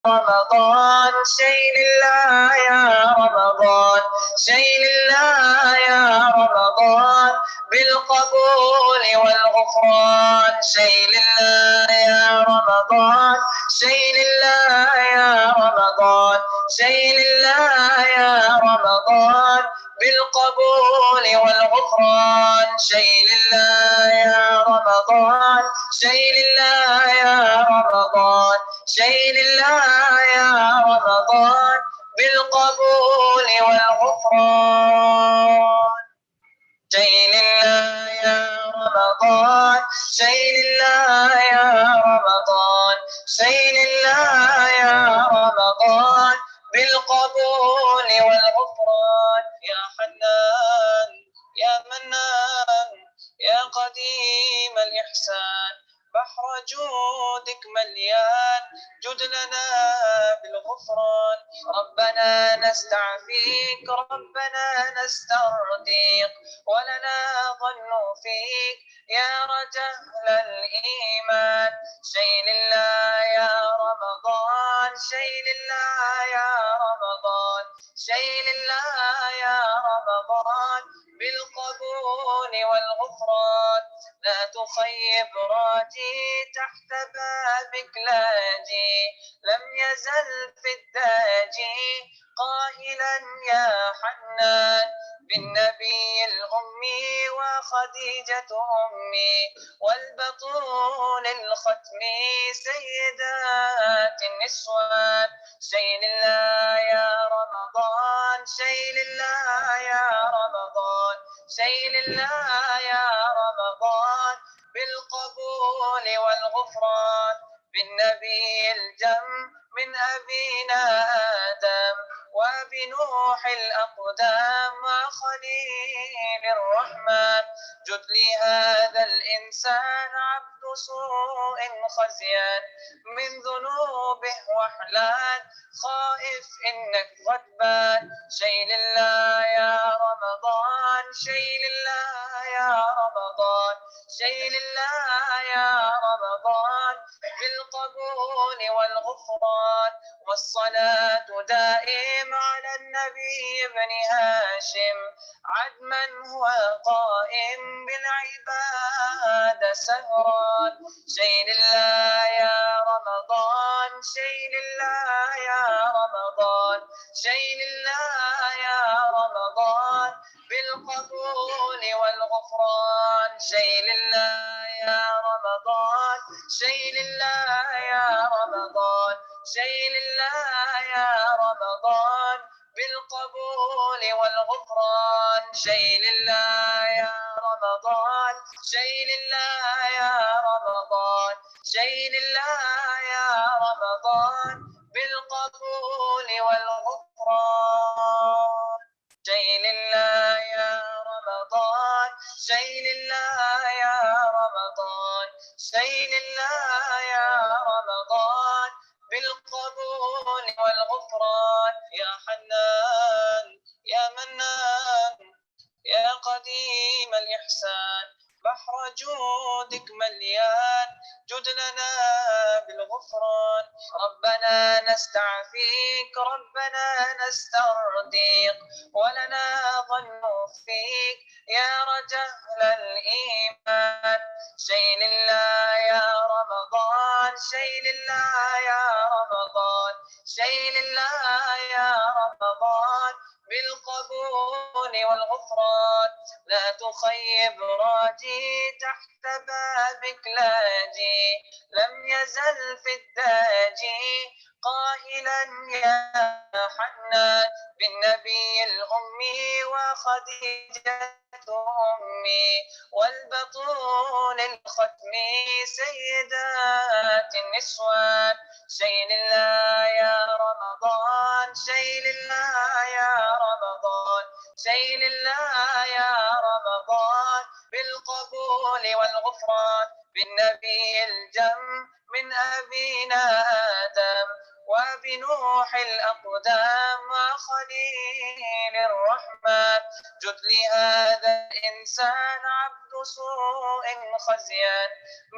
رمضان شيء لله يا رمضان شيء لله يا رمضان بالقبول والغفران شيء لله يا رمضان شيء لله يا رمضان شيء لله يا رمضان بالقبول والغفران شيء لله يا رمضان شيء لله يا رمضان شيء لله يا رمضان بالقبول والغفران شيء لله يا رمضان شيء لله يا رمضان شيء لله يا رمضان بالقبول والغفران يا حنان يا منان يا قديم الإحسان بحر جودك مليان جد لنا بالغفران ربنا نستعفيك ربنا نسترضيك ولنا ظن فيك يا رجل الإيمان شيء لله يا رمضان شيء لله يا رمضان شيء لله يا رمضان بالقبول والغفران لا تخيب راجي تحت بابك لاجي لم يزل في الداجي قائلا يا حنان بالنبي الأمي وخديجة أمي والبطول الختمي سيدات النسوان شيء لله يا رمضان شيء لله يا رمضان شيء لله يا رمضان بالقبول والغفران بالنبي الجم من أبينا آدم وبنوح الأقدام وخليل الرحمن جد لي هذا الإنسان عبد سوء خزيان من ذنوبه وحلان خائف إنك غضبان شيء لله يا رمضان شيء لله يا رمضان شيء لله يا رمضان بالقبول والغفران والصلاة دائم على النبي ابن هاشم عدما هو قائم بالعبادة سهران شيء لله يا رمضان شيء لله يا رمضان شيء لله يا رمضان بالقبول والغفران شيء لله يا رمضان شيء لله يا رمضان شيء لله يا رمضان بالقبول والغفران شيء لله يا رمضان شيء لله يا رمضان شيء لله يا رمضان بالقبول والغفران شيء لله يا رمضان شيء لله يا رمضان شيء لله يا رمضان بالقبول والغفران يا حنان يا منان يا قديم الإحسان بحر جودك مليان جد لنا بالغفران ربنا نستعفيك ربنا نسترضيك ولنا ظن فيك يا رجل الإيمان شيء لله يا رمضان شيء لله يا رمضان شيء لله يا رمضان بالقبول والغفران لا تخيب راجي تحت بابك لاجي لم يزل في الداجي قائلا يا حنان بالنبي الأمي وخديجة أمي والبطول الختمي سيدات النسوان شيء لله يا رمضان شيء لله يا رمضان شيء لله يا رمضان بالقبول والغفران بالنبي الجم من أبينا آدم وبنوح الأقدام وخليل الرحمن. جد لهذا الإنسان عبد سوء خزيان،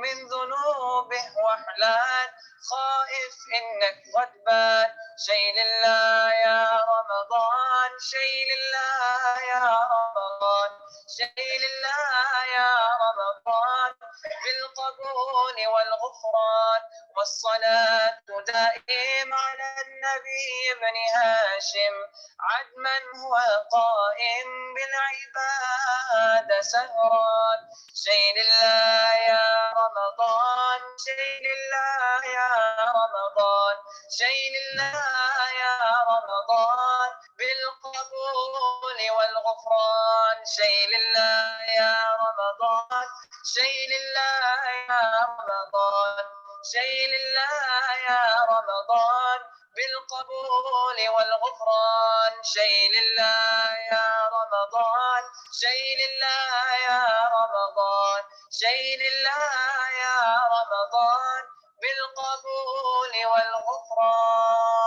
من ذنوبه وحلان، خائف إنك غضبان. شيء لله يا رمضان، شيء لله يا رمضان، شيء لله يا رمضان، بالقبول والغفران. والصلاة دائم على النبي ابن هاشم، عدما هو قائم بالعبادة سهران. شيء لله يا رمضان، شيء لله يا رمضان، شيء لله يا رمضان، بالقبول والغفران. شيء لله يا رمضان، شيء لله يا رمضان، شيء لله يا رمضان، بالقبول والغفران. شيء لله يا رمضان، شيء لله يا رمضان، شيء لله يا رمضان، بالقبول والغفران.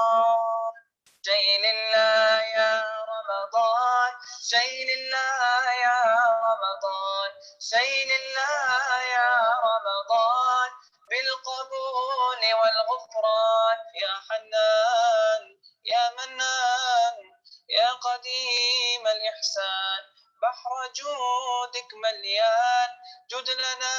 شيء لله يا رمضان، شيء لله يا رمضان، شيء لله يا رمضان، بالقبول والغفران. يا حنان يا منان يا قديم الإحسان، بحر جودك مليان، جد لنا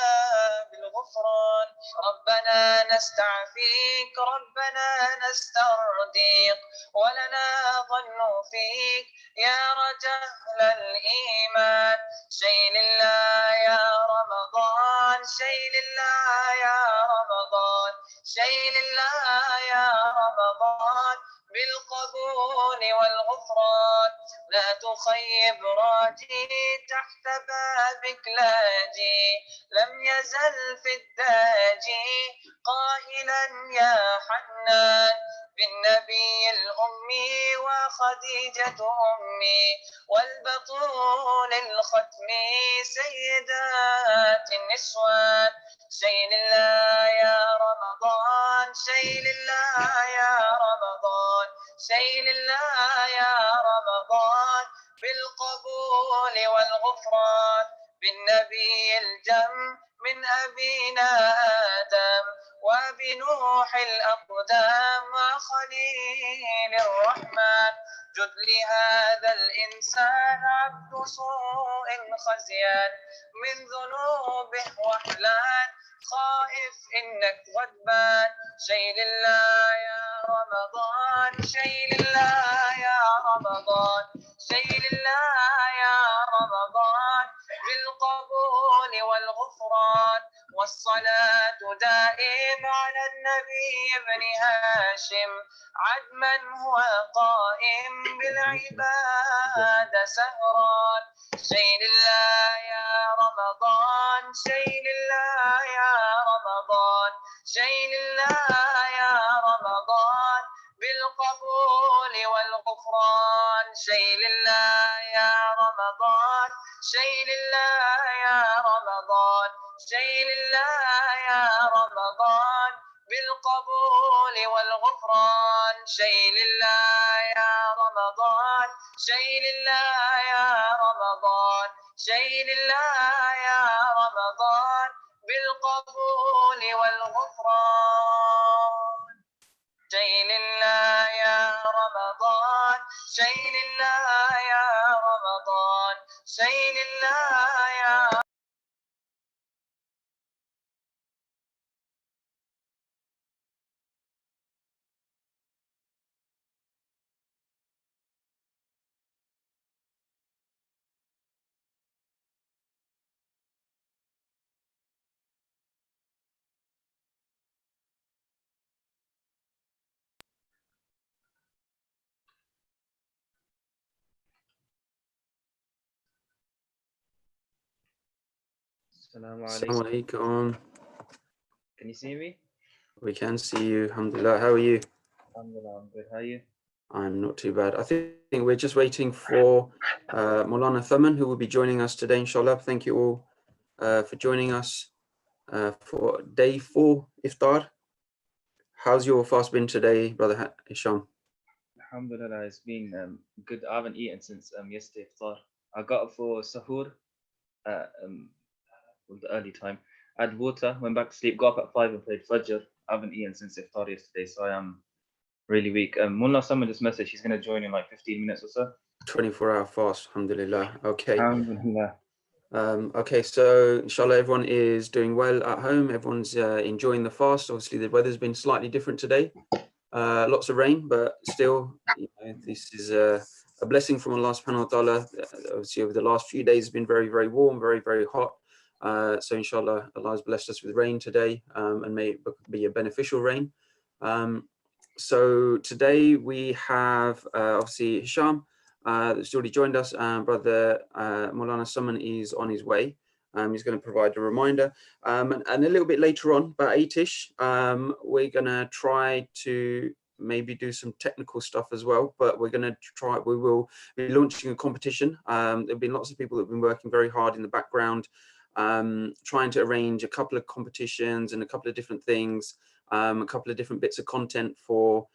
بالغفران. ربنا نستعفيك، ربنا نسترضيك، ولنا ظن فيك يا رجل الإيمان. شيء لله يا رمضان، شيء لله يا رمضان، شيء لله يا رمضان، بالقبول والغفران. لا تخيب راجي تحت بابك لاجي، لم يزل في الداجي قائلا يا حنان، بالنبي الأمي وخديجة أمي، والبطول الختمي سيدات النسوان. شيء لله يا رمضان، شيء لله يا رمضان، شيء لله يا رمضان، بالقبول والغفران. بالنبي الجم من أبينا آدم، وبنوح الأقدام وخليل الرحمن. جد لهذا الإنسان عبد سوء خزيان، من ذنوبه وحلان، خائف إنك غضبان. شيء لله يا رمضان، شيء لله يا رمضان، شيء لله يا رمضان، بالقبول والغفران. والصلاة دائم على النبي ابن هاشم، عدما هو قائم بالعبادة سهران. شيء لله يا رمضان، شيء لله يا رمضان، شيء لله يا رمضان، بالقبول والغفران. شيء لله يا رمضان، شيء لله يا رمضان، شيء لله يا رمضان، بالقبول والغفران. شيء لله يا رمضان، شيء لله يا رمضان، شيء لله يا رمضان، بالقبول والغفران. شيء لله يا رمضان، شيء لله يا رمضان، شيء لله يا Assalamu alaikum. Can you see me? We can see you. Alhamdulillah. How are you? Alhamdulillah, I'm good. How are you? I'm not too bad. I think we're just waiting for Maulana Thaman, who will be joining us today, inshallah. Thank you all for joining us for day 4 Iftar. How's your fast been today, Brother Hisham? Alhamdulillah, it's been good. I haven't eaten since yesterday Iftar. I got up for sahur with the early time. I had water, went back to sleep, got up at 5 and played Fajr. I haven't eaten since Iftar yesterday, so I am really weak. Mullah, someone just messaged he's going to join in like 15 minutes or so. 24-hour fast, alhamdulillah. Okay. Alhamdulillah. Okay, so inshallah everyone is doing well at home. Everyone's enjoying the fast. Obviously, the weather's been slightly different today. Lots of rain, but still, this is a blessing from Allah subhanahu wa ta'ala. Obviously, over the last few days, it's been very, very warm, very, very hot. So inshallah, Allah has blessed us with rain today, and may it be a beneficial rain. So today we have obviously Hisham, that's already joined us. Brother Maulana Suman is on his way. He's going to provide a reminder. And a little bit later on, about 8ish, we're going to try to maybe do some technical stuff as well, but we will be launching a competition. There have been lots of people that have been working very hard in the background, trying to arrange a couple of competitions and a couple of different things, a couple of different bits of content for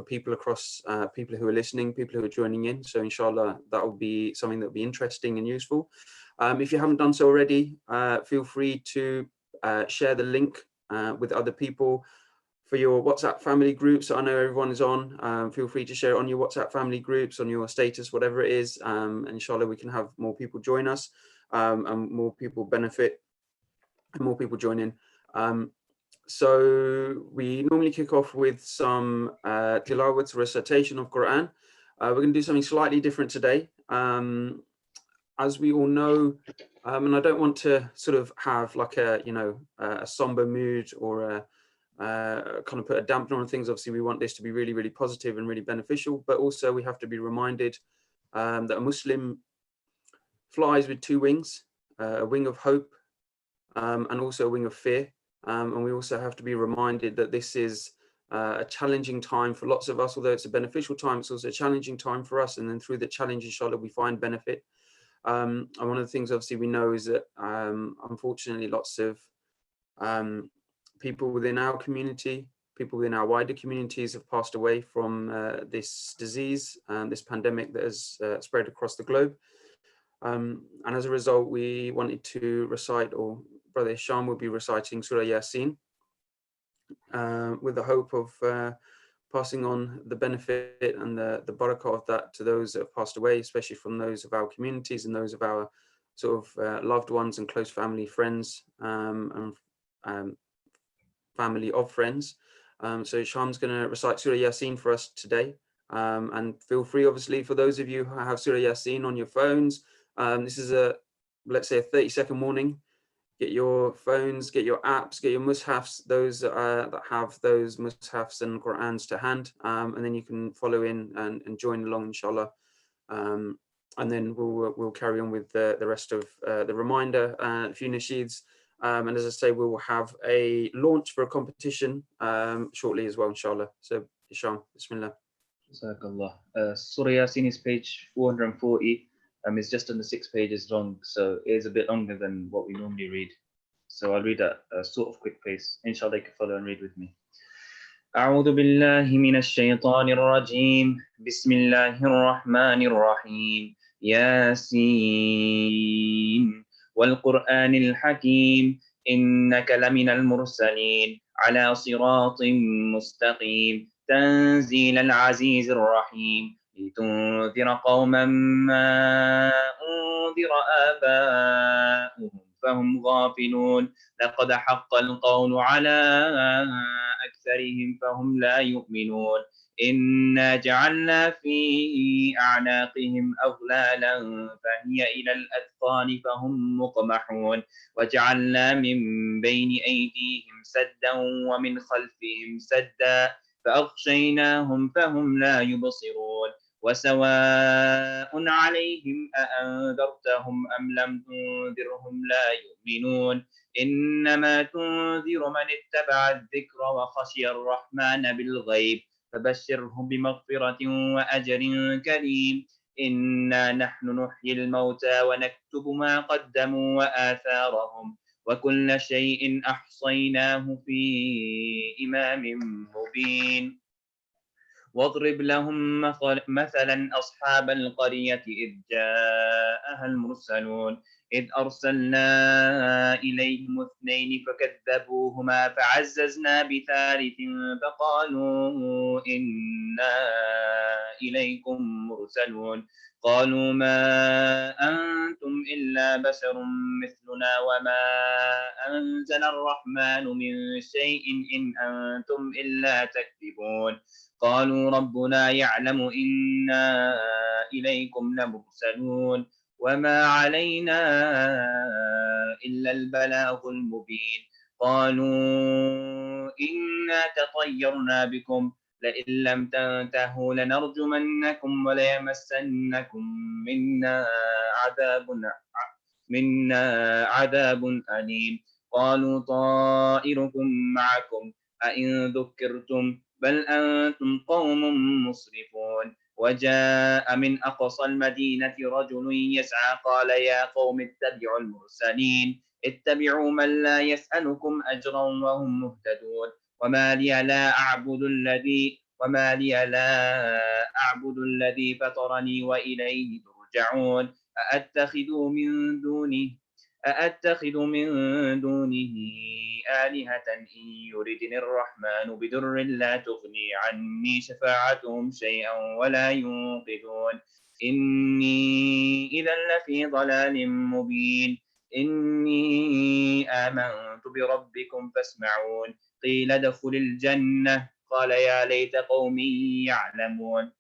people across, people who are listening, people who are joining in. So inshallah, that will be something that will be interesting and useful. If you haven't done so already, feel free to share the link with other people for your WhatsApp family groups. I know everyone is on. Feel free to share it on your WhatsApp family groups, on your status, whatever it is. Inshallah, we can have more people join us, and more people benefit and more people join in. So we normally kick off with some tilawat, recitation of Quran. We're going to do something slightly different today. As we all know, and I don't want to sort of have like a somber mood or kind of put a dampener on things. Obviously, we want this to be really, really positive and really beneficial, but also we have to be reminded that a Muslim flies with two wings, a wing of hope and also a wing of fear. And we also have to be reminded that this is a challenging time for lots of us. Although it's a beneficial time, it's also a challenging time for us. And then through the challenge, inshallah, we find benefit. And one of the things obviously we know is that unfortunately lots of people within our community, people within our wider communities have passed away from this disease and this pandemic that has spread across the globe. And as a result, we wanted to recite, or Brother Hisham will be reciting Surah Yasin with the hope of passing on the benefit and the barakah of that to those that have passed away, especially from those of our communities and those of our sort of loved ones and close family, friends, and family of friends. So Hisham's going to recite Surah Yasin for us today. And feel free, obviously, for those of you who have Surah Yasin on your phones, this is let's say a 30-second warning. Get your phones, get your apps, get your mushafs, those that have those mushafs and Qur'ans to hand, and then you can follow in and join along, inshallah. And then we'll carry on with the rest of the reminder, a few nasheeds, and as I say, we will have a launch for a competition shortly as well, inshallah. So, Hisham, Bismillah. Jazakallah. Surah Yasin is page 440. It's just under 6 pages long, so it is a bit longer than what we normally read. So I'll read at a sort of quick pace. Inshallah, you can follow and read with me. أعوذ بالله من الشيطان الرجيم. بسم الله الرحمن الرحيم. ياسين والقرآن الحكيم إنك لمن المرسلين على صراط مستقيم تنزيل العزيز الرحيم لتنذر قوما ما أنذر آباؤهم فهم غافلون لقد حق القول على أكثرهم فهم لا يؤمنون إنا جعلنا في أعناقهم أغلالا فهي إلى الأذقان فهم مقمحون وجعلنا من بين أيديهم سدا ومن خلفهم سدا فأغشيناهم فهم لا يبصرون وسواء عليهم أأنذرتهم أم لم تنذرهم لا يؤمنون إنما تنذر من اتبع الذكر وخشي الرحمن بالغيب فبشره بمغفرة وأجر كريم إنا نحن نحيي الموتى ونكتب ما قدموا وآثارهم وكل شيء أحصيناه في إمام مبين واضرب لهم مثلا أصحاب القرية إذ جاءها المرسلون إذ أرسلنا إليهم اثنين فكذبوهما فعززنا بثالث فقالوا إنا إليكم مرسلون قالوا ما أنتم إلا بشر مثلنا وما أنزل الرحمن من شيء إن أنتم إلا تكذبون قالوا ربنا يعلم إنا إليكم لمرسلون وما علينا إلا البلاغ المبين قالوا إنا تطيرنا بكم لئن لم تنتهوا لنرجمنكم وليمسنكم منا عذاب أليم قالوا طائركم معكم أئن ذكرتم بل أنتم قوم مسرفون وجاء من أقصى المدينة رجل يسعى قال يا قوم اتبعوا المرسلين اتبعوا من لا يسألكم أجرا وهم مهتدون وما لي لا أعبد الذي فطرني وإليه ترجعون أأتخذ من دونه آلهة إن يردني الرحمن بضر لا تغني عني شفاعتهم شيئا ولا ينقذون إني إذا لفي ضلال مبين إني آمنت بربكم فاسمعون قيل ادخل الجنة قال يا ليت قومي يعلمون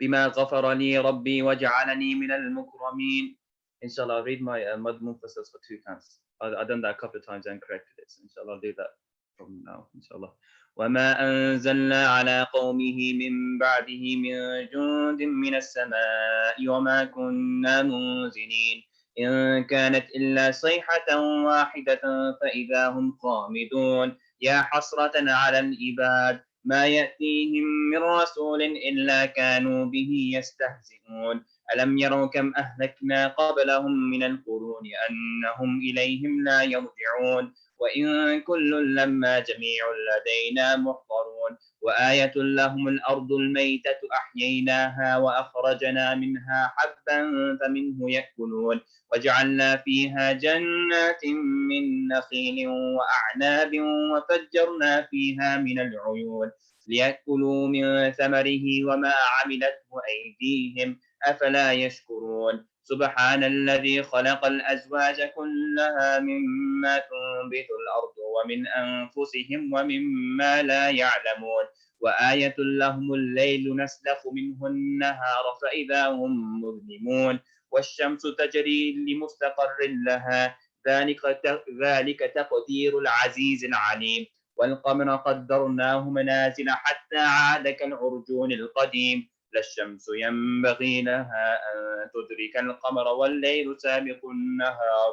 بما غفر لي ربي وجعلني من المكرمين. Inshallah, I'll read my Mad Munfasals for 2 counts. I've done that a couple of times and corrected it. So inshallah, I'll do that from now. Inshallah. وما أنزلنا على قومه من بعده من جند من السماء وما كنا منزلين إن كانت إلا صيحة واحدة فإذا هم خامدون يا حسرة على العباد ما يأتيهم من رسول إلا كانوا به يستهزئون ألم يروا كم أهلكنا قبلهم من القرون أنهم إليهم لا يرجعون وإن كل لما جميع لدينا محضرون وآية لهم الأرض الميتة أحييناها وأخرجنا منها حبا فمنه يأكلون وجعلنا فيها جنات من نخيل وأعناب وفجرنا فيها من العيون ليأكلوا من ثمره وما عملته أيديهم أفلا يشكرون سبحان الذي خلق الأزواج كلها مما تنبت الأرض ومن أنفسهم ومما لا يعلمون وآية لهم الليل نسلخ منه النهار فإذا هم مظلمون والشمس تجري لمستقر لها ذلك تقدير العزيز العليم والقمر قدرناه منازل حتى عاد كالعرجون القديم لا الشمس ينبغي لها أن تدرك القمر والليل سابق النهار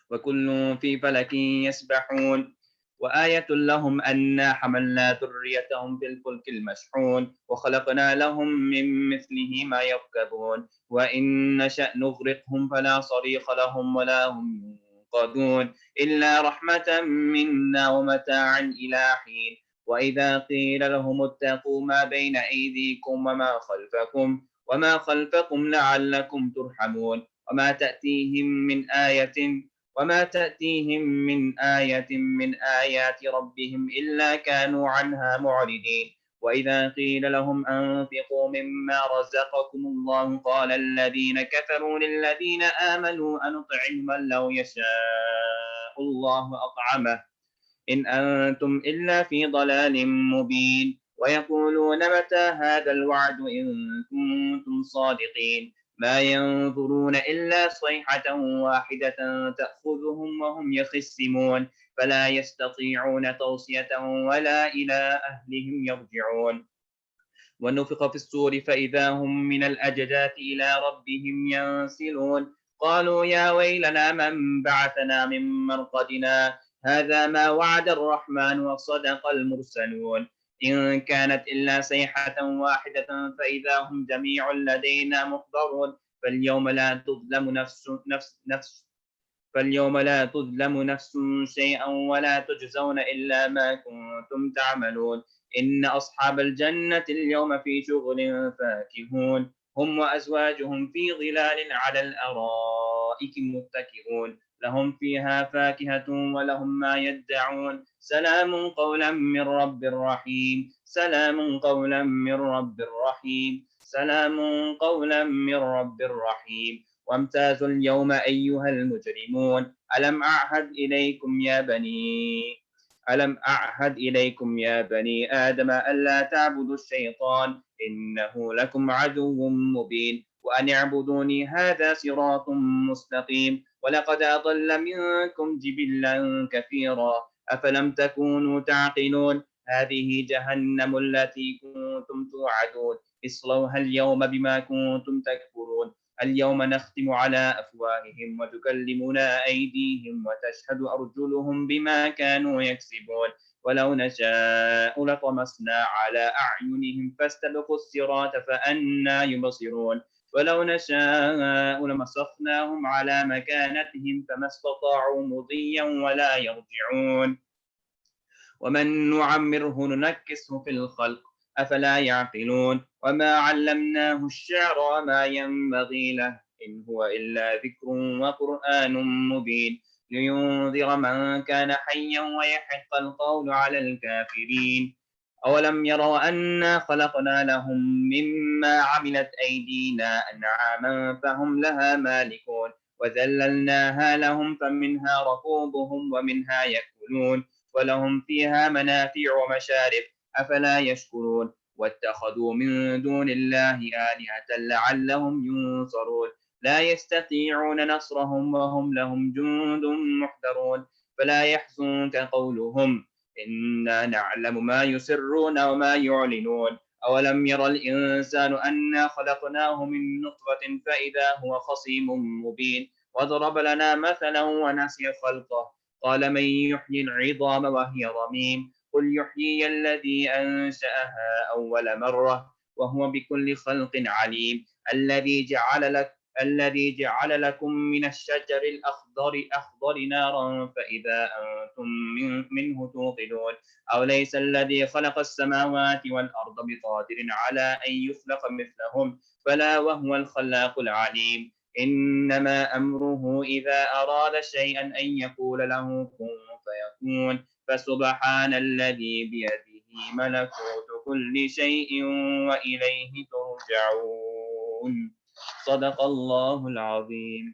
وكل في فلك يسبحون وآية لهم أنا حملنا ذريتهم في الفلك المشحون وخلقنا لهم من مثله ما يركبون وإن نشأ نغرقهم فلا صريخ لهم ولا هم ينقذون إلا رحمة منا ومتاعا إلى حين وإذا قيل لهم اتقوا ما بين أيديكم وما خلفكم لعلكم ترحمون وما تأتيهم من آية من آيات ربهم إلا كانوا عنها معرضين وإذا قيل لهم أنفقوا مما رزقكم الله قال الذين كفروا للذين آمنوا أنطعم من لو يشاء الله أطعمه إن أنتم إلا في ضلال مبين ويقولون متى هذا الوعد إن كنتم صادقين ما ينظرون إلا صيحة واحدة تأخذهم وهم يخصمون فلا يستطيعون توصية ولا إلى أهلهم يرجعون ونفخ في الصور فإذا هم من الأجداث إلى ربهم ينسلون قالوا يا ويلنا من بعثنا من مرقدنا هذا ما وعد الرحمن وصدق المرسلون إن كانت إلا صيحة واحدة فإذا هم جميع لدينا محضرون فاليوم لا تظلم نفس فاليوم لا تظلم نفس شيئا ولا تجزون إلا ما كنتم تعملون إن أصحاب الجنة اليوم في شغل فاكهون هم وأزواجهم في ظلال على الأرائك متكئون لهم فيها فاكهة ولهم ما يدعون سلام قولا من رب رحيم سلام قولا من رب رحيم سلام قولا من رب رحيم وامتازوا اليوم أيها المجرمون ألم أعهد إليكم يا بني آدم ألا تعبدوا الشيطان إنه لكم عدو مبين وأن اعبدوني هذا صراط مستقيم ولقد أضل منكم جبلا كثيرا أفلم تكونوا تعقلون هذه جهنم التي كنتم توعدون اصلوها اليوم بما كنتم تكفرون اليوم نختم على أفواههم وتكلمنا أيديهم وتشهد أرجلهم بما كانوا يكسبون ولو نشاء لطمسنا على أعينهم فاستبقوا الصراط فأنا يبصرون ولو نشاء لمسخناهم على مكانتهم فما استطاعوا مضيا ولا يرجعون ومن نعمره ننكسه في الخلق أفلا يعقلون وما علمناه الشعر وما ينبغي له إن هو إلا ذكر وقرآن مبين لينذر من كان حيا ويحق القول على الكافرين أولم يروا أنا خلقنا لهم مما عملت أيدينا أنعاما فهم لها مالكون وذللناها لهم فمنها ركوبهم ومنها يأكلون ولهم فيها منافع ومشارب أفلا يشكرون واتخذوا من دون الله آلهة لعلهم ينصرون لا يستطيعون نصرهم وهم لهم جند محضرون فلا يحزنك قولهم إنا نعلم ما يسرون وما يعلنون أولم ير الإنسان أنا خلقناه من نطفة فإذا هو خصيم مبين وضرب لنا مثلا ونسي خلقه قال من يحيي العظام وهي رميم قل يحيي الذي أنشأها أول مرة وهو بكل خلق عليم الذي جعل لكم من الشجر الأخضر نارا فإذا أنتم منه توقدون أو ليس الذي خلق السماوات والأرض بقادر على أن يخلق مثلهم بلى وهو الخلاق العليم إنما أمره إذا أراد شيئا أن يقول له كن فيكون فسبحان الذي بيده ملكوت كل شيء وإليه ترجعون صدق الله العظيم.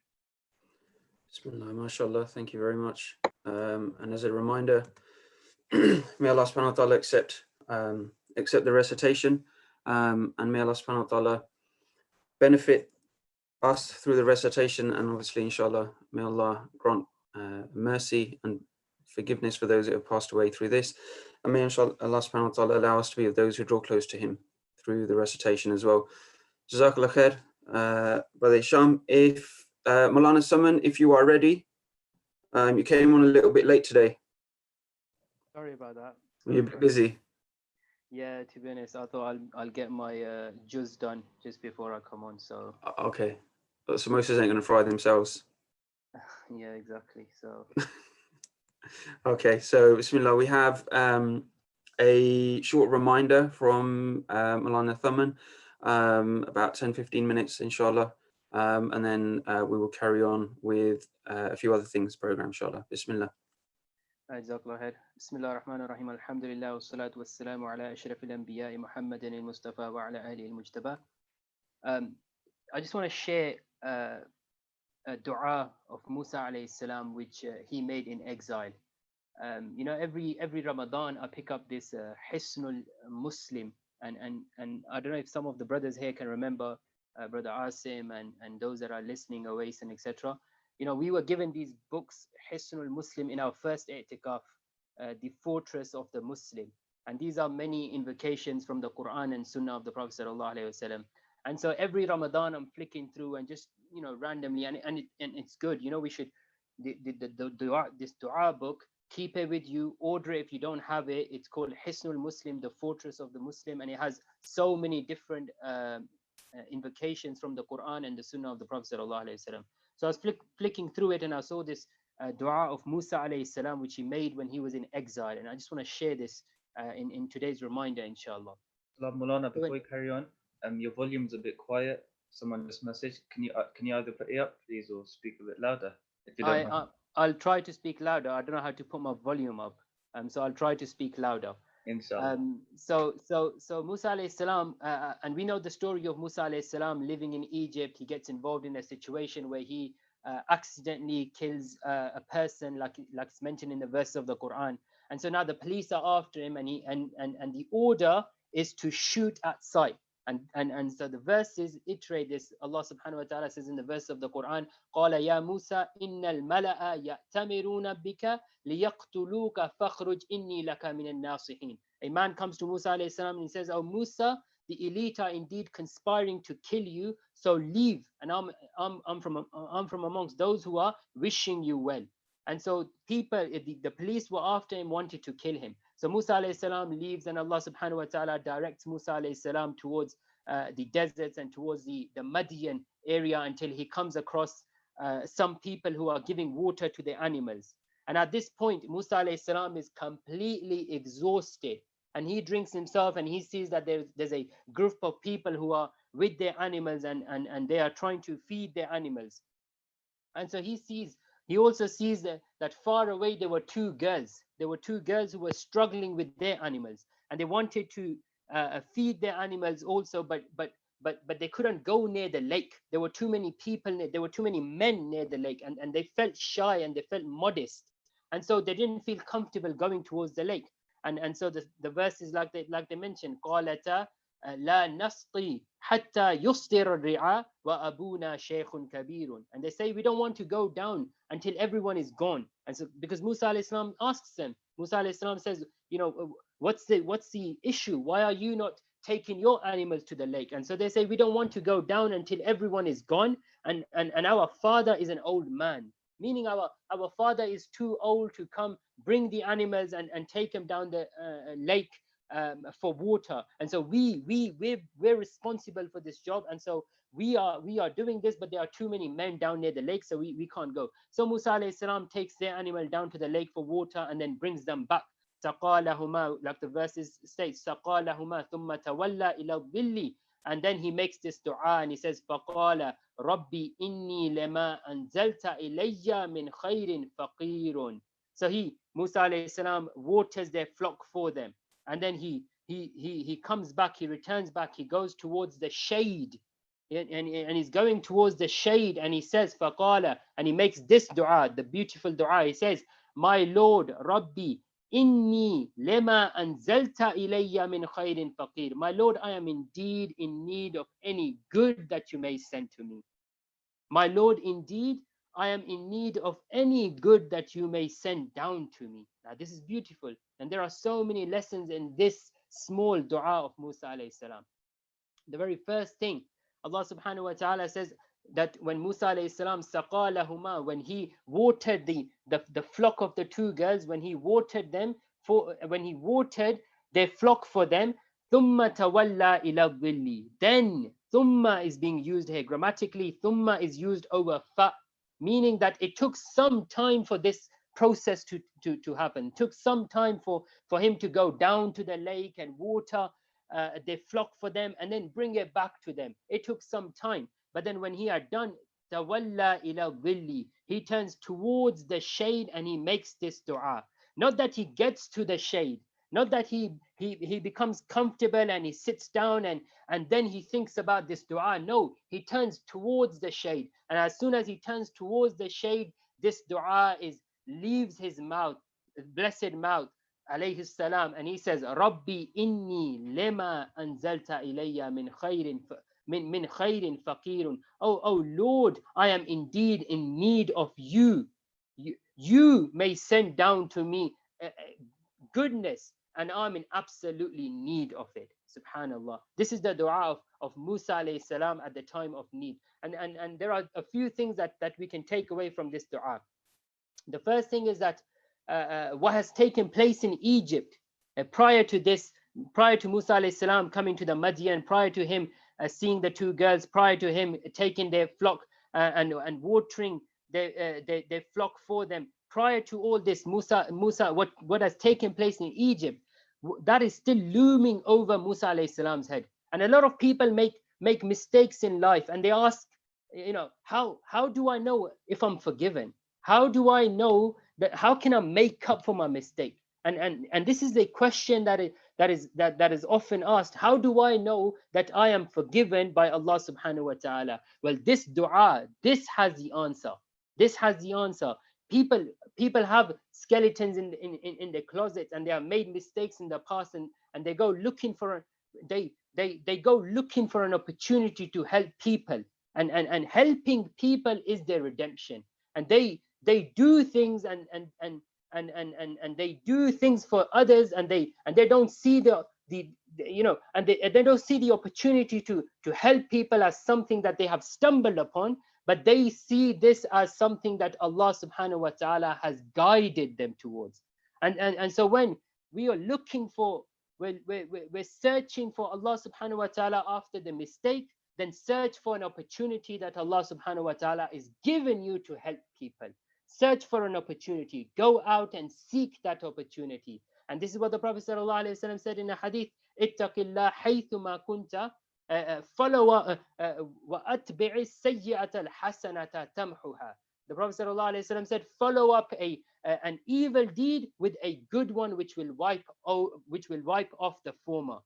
Bismillah, mashallah, thank you very much. And as a reminder, may Allah subhanahu wa ta'ala accept the recitation, and may Allah subhanahu wa ta'ala benefit us through the recitation, and obviously inshallah may Allah grant mercy and forgiveness for those that have passed away through this, and may inshallah Allah subhanahu wa ta'ala allow us to be of those who draw close to him through the recitation as well. Jazakallah khair. Brother Isham, if Maulana Saman, if you are ready, you came on a little bit late today. Sorry about that. Were you a bit busy? Yeah, to be honest, I thought I'll get my juz done just before I come on. So Okay, but samosas ain't going to fry themselves. yeah, exactly. So okay, so Bismillah, we have a short reminder from Maulana Thaman, about 10-15 minutes, inshallah, and then we will carry on with a few other things program, inshallah. Bismillah. Jazakallah khair. Bismillah ar-Rahman ar-Rahim. Alhamdulillah wa salatu wa salamu ala ashraf al-anbiya Muhammadin al-Mustafa wa ala alihi al-Mujtaba. I just want to share a dua of Musa alayhi salam, which he made in exile. You know, every Ramadan I pick up this Hisnul Muslim, and I don't know if some of the brothers here can remember Brother Asim and those that are listening, Awais and etc. You know, we were given these books, Hisnul Muslim, in our first i'tikaf, the fortress of the Muslim. And these are many invocations from the Quran and Sunnah of the Prophet sallallahu alaihi wasallam. And so every Ramadan I'm flicking through and just, you know, randomly, and it's good. You know, we should, this dua book, keep it with you, order it if you don't have it. It's called Hisnul Muslim, the fortress of the Muslim, and it has so many different invocations from the Quran and the Sunnah of the Prophet sallallahu alaihi wasallam. So I was flicking through it and I saw this dua of Musa alayhi salam, which he made when he was in exile. And I just want to share this in today's reminder, inshallah. Mulana, before you carry on, your volume's a bit quiet. Someone just messaged. Can you either put it up, please, or speak a bit louder, if you don't mind? I'll try to speak louder. I don't know how to put my volume up, so I'll try to speak louder. Inshallah. So Musa alayhi salam, and we know the story of Musa alayhi salam living in Egypt. He gets involved in a situation where he accidentally kills a person, like it's mentioned in the verse of the Quran. And so now the police are after him, and the order is to shoot at sight. And so the verses iterate this. Allah subhanahu wa ta'ala says in the verse of the Quran, قَالَ يَا مُوسَى إِنَّ الْمَلَأَ يَأْتَمِرُونَ بِكَ لِيَقْتُلُوكَ فَاخْرُجْ إِنِّي لَكَ مِنَ النَّاصِحِينَ. A man comes to Musa alayhi salam and he says, "Oh Musa, the elite are indeed conspiring to kill you, so leave, and I'm from amongst those who are wishing you well." And so people, the police were after him, wanted to kill him. So Musa alayhi salam leaves, and Allah subhanahu wa ta'ala directs Musa alayhi salam towards the deserts and towards the Madian area until he comes across some people who are giving water to the animals. And at this point, Musa alayhi salam is completely exhausted, and he drinks himself, and he sees that there's a group of people who are with their animals, and they are trying to feed their animals. And so he also sees that far away there were two girls. There were two girls who were struggling with their animals, and they wanted to feed their animals also, but they couldn't go near the lake. There were too many people, there were too many men near the lake, and they felt shy and they felt modest. And so they didn't feel comfortable going towards the lake. And so the verse is like they mentioned, قالتا لا نسقي حتى يصدر الرعاء وأبونا شيخ كبير. And they say, we don't want to go down until everyone is gone. And so because Musa alayhi salam asks them, Musa alayhi salam says, what's the issue? Why are you not taking your animals to the lake? And so they say, we don't want to go down until everyone is gone, and our father is an old man, meaning our father is too old to come bring the animals and take them down the lake for water. And so we're responsible for this job, and so we are doing this, but there are too many men down near the lake, so we can't go. So Musa alayhi salam takes their animal down to the lake for water and then brings them back. سقالهما, like the verses states, سقالهما ثم تولى إلى الظل. And then he makes this dua and he says, فقال ربي إني لما أنزلت إلي من خير فقير. So Musa alayhi salam waters their flock for them, and then he comes back, he returns back, he goes towards the shade, and he's going towards the shade, and he says فقال, and he makes this dua, the beautiful dua. He says, my Lord, Rabbi inni lema anzalta ilayya min khairin faqir. My Lord, I am indeed in need of any good that you may send to me. My Lord, indeed I am in need of any good that you may send down to me. Now this is beautiful, and there are so many lessons in this small dua of Musa alayhi salam. The very first thing, Allah subhanahu wa ta'ala says that when Musa alayhi salam saqalahuma, when he watered the flock of the two girls, when he watered their flock for them, thumma tawalla ila dhilli. Then thumma is being used here grammatically. Thumma is used over fa, meaning that it took some time for this process to happen. It took some time for him to go down to the lake and water their flock for them and then bring it back to them. It took some time, but then when he had done, tawalla ila dhilli, he turns towards the shade and he makes this dua. Not that he gets to the shade, not that he becomes comfortable and he sits down and then he thinks about this dua. No, he turns towards the shade, and as soon as he turns towards the shade, this dua leaves his mouth, blessed mouth, alayhi salam, and he says, Rabbi inni lema anzalta ilayya min khairin faqirun. Oh Lord, I am indeed in need of you. You may send down to me goodness, and I'm in absolutely need of it. Subhanallah. This is the dua of Musa alayhi salam at the time of need. And there are a few things that we can take away from this dua. The first thing is that what has taken place in Egypt prior to Musa alayhi salam coming to the Madian, prior to him seeing the two girls, prior to him taking their flock and watering their flock for them. Prior to all this, Musa, what has taken place in Egypt, that is still looming over Musa alayhi salam's head. And a lot of people make mistakes in life, and they ask, how do I know if I'm forgiven? How do I know that? How can I make up for my mistake? And this is a question that is often asked. How do I know that I am forgiven by Allah subhanahu wa ta'ala? Well, this dua, this has the answer. This has the answer. People have skeletons in their closets, and they have made mistakes in the past, and they go looking for they go looking for an opportunity to help people, and helping people is their redemption. And they do things, and they do things for others, and they don't see they don't see the opportunity to help people as something that they have stumbled upon, but they see this as something that Allah subhanahu wa ta'ala has guided them towards. And so when we are looking for, we're searching for Allah subhanahu wa ta'ala after the mistake, then search for an opportunity that Allah subhanahu wa ta'ala is giving you to help people. Search for an opportunity. Go out and seek that opportunity. And this is what the Prophet sallallahu alaihi wasallam said in a hadith: ittaqillah haythuma kunta, follow wa atbi'i sayyi'ata al-hasanata tamhuha. The Prophet sallallahu alaihi wasallam said, follow up an evil deed with a good one, which will wipe off the former.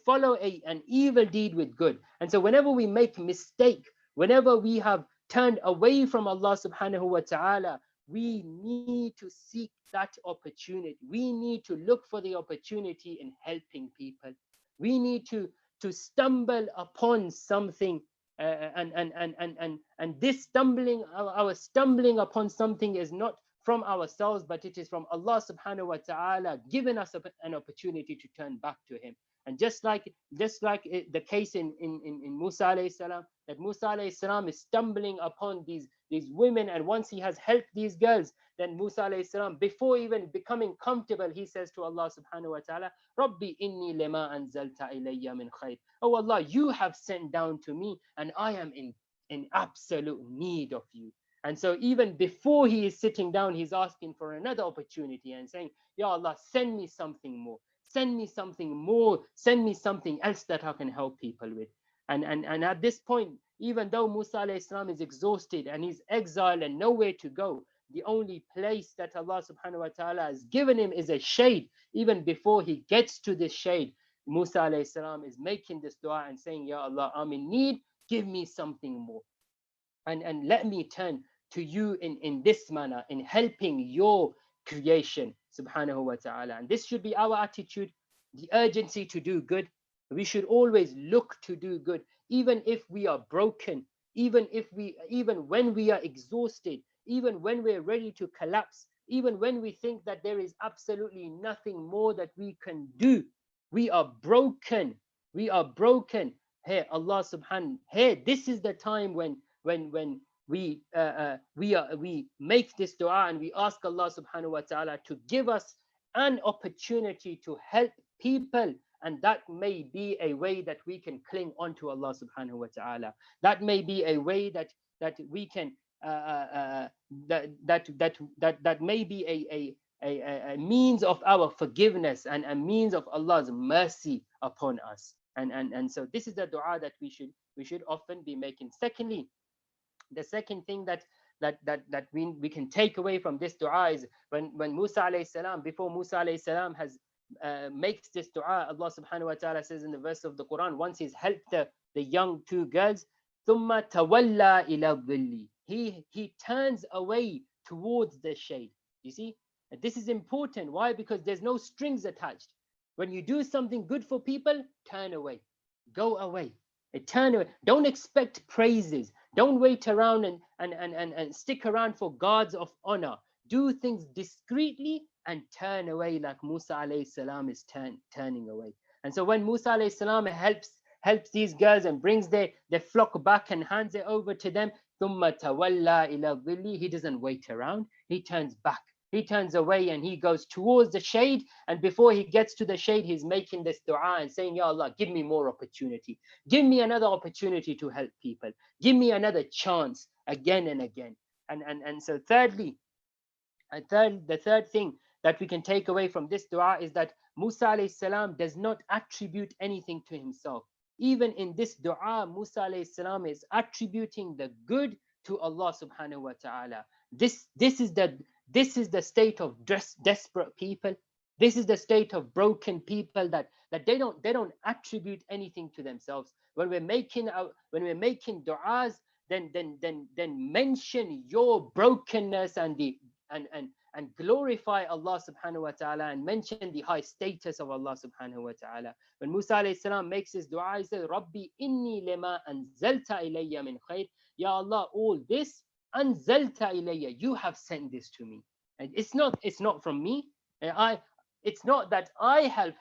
Follow an evil deed with good. And so whenever we make mistake, whenever we have turned away from Allah subhanahu wa ta'ala, we need to seek that opportunity. We need to look for the opportunity in helping people. We need to stumble upon something, and this stumbling, our stumbling upon something, is not from ourselves, but it is from Allah subhanahu wa ta'ala giving us an opportunity to turn back to him. And just like the case in Musa alayhi salam, that Musa alayhi salam is stumbling upon these women, and once he has helped these girls, then Musa alayhi salam, before even becoming comfortable, he says to Allah subhanahu wa ta'ala, Rabbi inni lima anzalta ilayya min khair. Oh Allah, you have sent down to me, and I am in absolute need of you. And so even before he is sitting down, he's asking for another opportunity and saying, Ya Allah, send me something more. Send me something more. Send me something else that I can help people with. And at this point, even though Musa alayhi salam is exhausted and he's exiled and nowhere to go, the only place that Allah subhanahu wa ta'ala has given him is a shade. Even before he gets to this shade, Musa alayhi salam is making this dua and saying, Ya Allah, I'm in need. Give me something more. And let me turn to you in this manner, in helping your creation, subhanahu wa ta'ala. And this should be our attitude, the urgency to do good. We should always look to do good, even if we are broken, even when we are exhausted, even when we're ready to collapse, even when we think that there is absolutely nothing more that we can do. We are broken. We are broken. Here, Allah subhanahu, here, this is the time when we make this dua and we ask Allah subhanahu wa ta'ala to give us an opportunity to help people. And that may be a way that we can cling on to Allah subhanahu wa ta'ala. That may be a way that we can that may be a means of our forgiveness and a means of Allah's mercy upon us. And so this is the dua that we should often be making. Secondly, the second thing that we can take away from this dua is when Musa alayhi salam, before Musa alayhi salam has makes this dua, Allah subhanahu wa ta'ala says in the verse of the Quran, once he's helped the young two girls, ثُمَّ تَوَلَّى إِلَى الظِّلِّ, he turns away towards the shade. You see, this is important. Why? Because there's no strings attached. When you do something good for people, turn away, go away, turn away. Don't expect praises. Don't wait around and stick around for guards of honor. Do things discreetly and turn away, like Musa alayhi salam is turning away. And so when Musa alayhi salam helps these girls and brings their flock back and hands it over to them, ثُمَّ تَوَلَّى إِلَى الظِّلِّ, he doesn't wait around, he turns back. He turns away and he goes towards the shade. And before he gets to the shade, he's making this dua and saying, Ya Allah, give me more opportunity. Give me another opportunity to help people. Give me another chance. again and again. And so thirdly, the third thing that we can take away from this dua is that Musa alayhi salam does not attribute anything to himself. Even in this dua, Musa alayhi salam is attributing the good to Allah subhanahu wa ta'ala. This is the state of desperate people. This is the state of broken people that they don't attribute anything to themselves. When we're making du'as, then mention your brokenness and glorify Allah subhanahu wa ta'ala, and mention the high status of Allah subhanahu wa ta'ala. When Musa alayhi salam makes his dua, he says, Rabbi inni lima anzalta ilayya min khair. Ya Allah, all this anzalta ilayya, you have sent this to me. And it's not from me. It's not that I have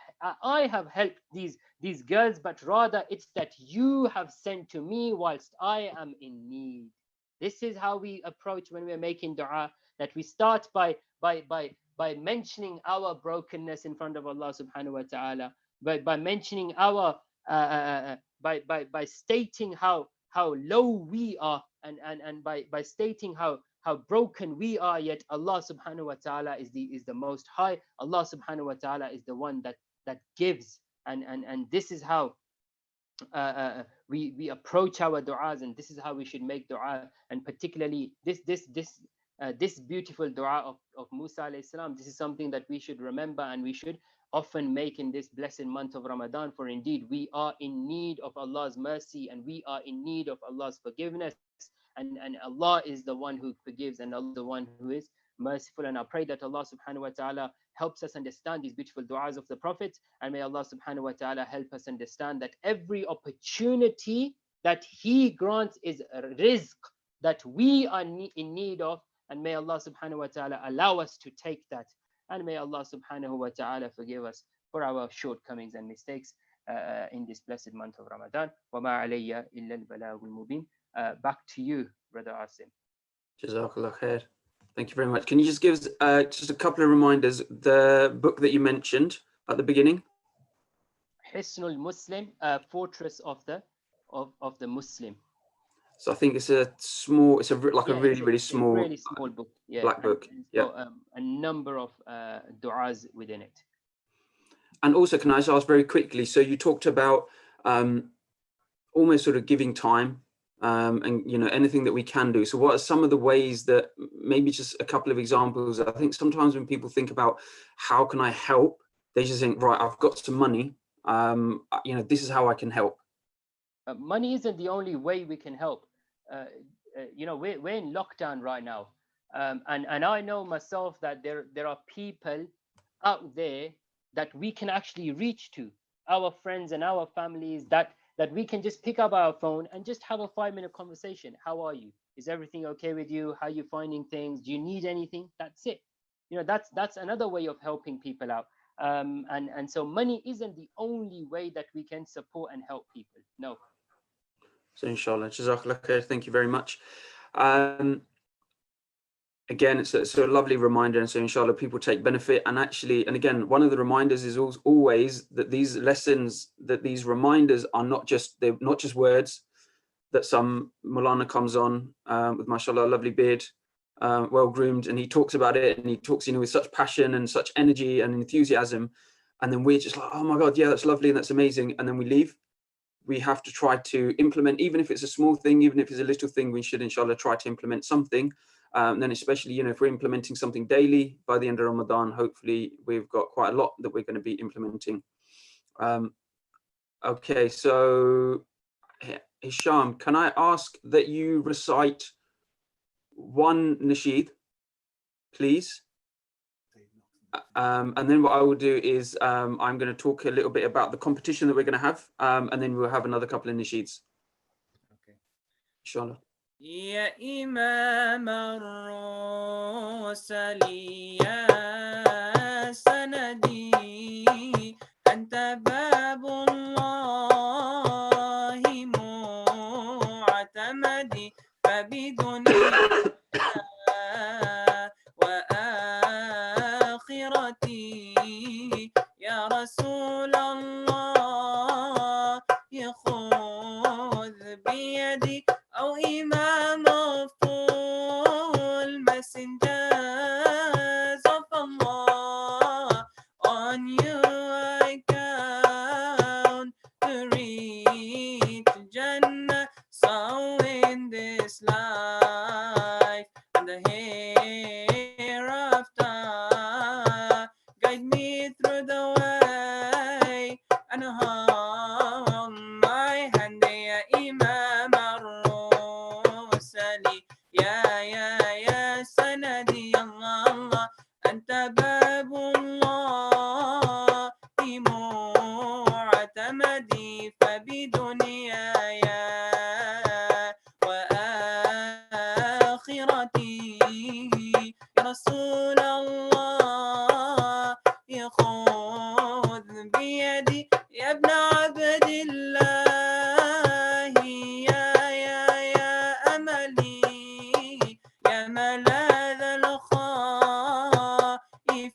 helped these girls, but rather it's that you have sent to me whilst I am in need. This is how we approach when we're making dua, that we start by mentioning our brokenness in front of Allah subhanahu wa ta'ala, by mentioning our by stating how low we are, and by stating how broken we are, yet Allah subhanahu wa ta'ala is the most high. Allah subhanahu wa ta'ala is the one that gives, and this is how we approach our du'as, and this is how we should make dua. And particularly this beautiful dua of Musa alayhi salam, this is something that we should remember and we should often make in this blessed month of Ramadan. For indeed, we are in need of Allah's mercy, and we are in need of Allah's forgiveness, and Allah is the one who forgives, and Allah is the one who is merciful. And I pray that Allah subhanahu wa ta'ala helps us understand these beautiful du'as of the Prophet, and may Allah subhanahu wa ta'ala help us understand that every opportunity that He grants is a rizq that we are in need of, and may Allah subhanahu wa ta'ala allow us to take that, and may Allah subhanahu wa ta'ala forgive us for our shortcomings and mistakes in this blessed month of Ramadan. وَمَا عَلَيَّ إِلَّا الْبَلَاغُ الْمُبِينُ. Back to you, Brother Asim. Jazakallah khair. Thank you very much. Can you just give us just a couple of reminders? The book that you mentioned at the beginning. Hisnul Muslim, fortress of the Muslim. So I think it's a small, it's a really small, really small book. Yeah, black book. It's got a number of du'as within it. And also, can I just ask very quickly? So you talked about almost sort of giving time, and anything that we can do. So what are some of the ways that, maybe just a couple of examples? I think sometimes when people think about how can I help, they just think, right, I've got some money. This is how I can help. Money isn't the only way we can help. We're in lockdown right now, and I know myself that there are people out there that we can actually reach to, our friends and our families, that we can just pick up our phone and just have a 5-minute conversation. How are you? Is everything okay with you? How are you finding things? Do you need anything? That's it. That's another way of helping people out. And so money isn't the only way that we can support and help people. No. So inshallah, Jazakallah khair, thank you very much. Again, it's a lovely reminder, and so inshallah people take benefit. And again, one of the reminders is always that these lessons, that these reminders are they're not just words, that some Mulana comes on with, mashallah, a lovely beard, well groomed, and he talks about it, and he talks with such passion and such energy and enthusiasm, and then we're just like, oh my God, yeah, that's lovely and that's amazing, and then we leave. We have to try to implement, even if it's a small thing, even if it's a little thing, we should inshallah try to implement something. Then especially, if we're implementing something daily, by the end of Ramadan, hopefully we've got quite a lot that we're going to be implementing. Okay, so Hisham, can I ask that you recite one nasheed, please? And then what I will do is I'm going to talk a little bit about the competition that we're going to have, and then we'll have another couple of nasheeds. Okay. Inshallah. يا إمام الرسل يا سندي أنت باب الله معتمدي فبدنيا وآخرتي يا رسول الله خذ بيدي أو إمام معتمدي فبدنياي وآخرتي يا رسول الله خذ بيدي يا ابن عبد الله يا أملي يا ملاذ الخائف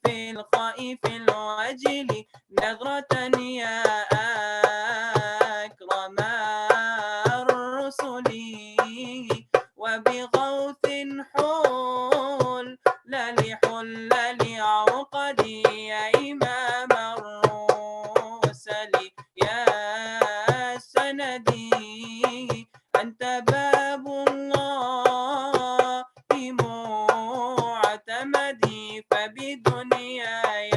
الخائف الوجل نظرة يا أكرم الرسل وبغوث حل لحل لعقدي يا إمام الرسل يا سندي أنت باب الله معتمدي فبدنياي